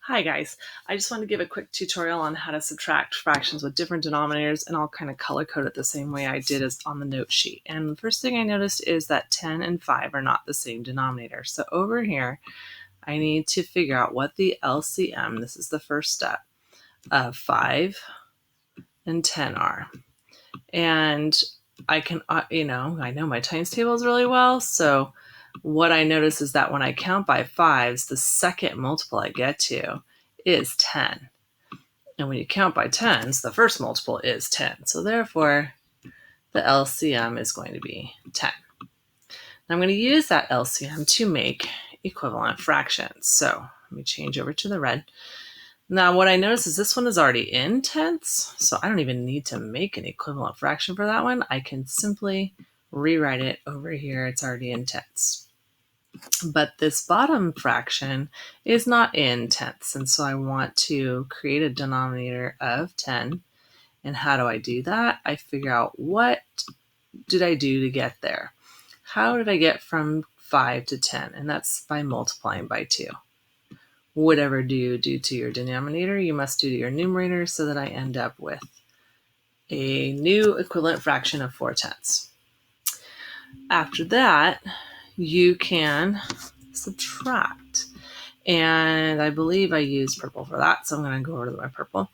Hi guys, I just want to give a quick tutorial on how to subtract fractions with different denominators, and I'll kind of color code it the same way I did as on the note sheet. And the first thing I noticed is that 10 and 5 are not the same denominator. So over here, I need to figure out what the LCM, this is the first step, of 5 and 10 are. And I can, I know my times tables really well, so what I notice is that when I count by fives, the second multiple I get to is 10. And when you count by tens, the first multiple is 10. So therefore, the LCM is going to be 10. Now I'm going to use that LCM to make equivalent fractions. So let me change over to the red. Now what I notice is this one is already in tenths, so I don't even need to make an equivalent fraction for that one. I can simply rewrite it over here. It's already in tenths. But this bottom fraction is not in tenths, and so I want to create a denominator of 10. And how do I do that? I figure out what did I do to get there. How did I get from 5 to 10? And that's by multiplying by 2. Whatever do you do to your denominator, you must do to your numerator, so that I end up with a new equivalent fraction of 4/10. After that, you can subtract. And I believe I used purple for that, so I'm going to go over to my purple.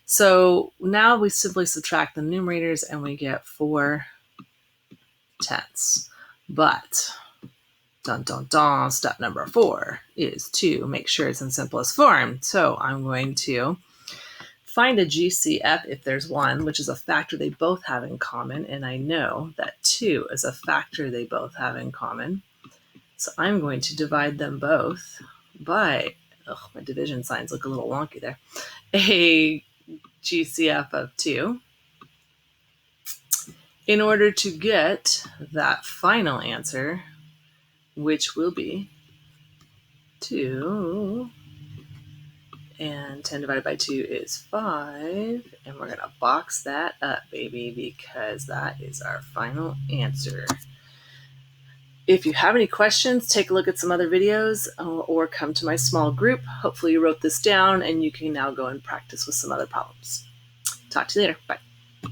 So now we simply subtract the numerators and we get 4/10. But dun dun dun, step number 4 is to make sure it's in simplest form. So I'm going to find a GCF if there's one, which is a factor they both have in common. And I know that 2 is a factor they both have in common. So I'm going to divide them both by, my division signs look a little wonky there, a GCF of 2 in order to get that final answer, which will be 2, and 10 divided by 2 is 5, and we're going to box that up, baby, because that is our final answer. If you have any questions, take a look at some other videos or come to my small group. Hopefully you wrote this down and you can now go and practice with some other problems. Talk to you later. Bye.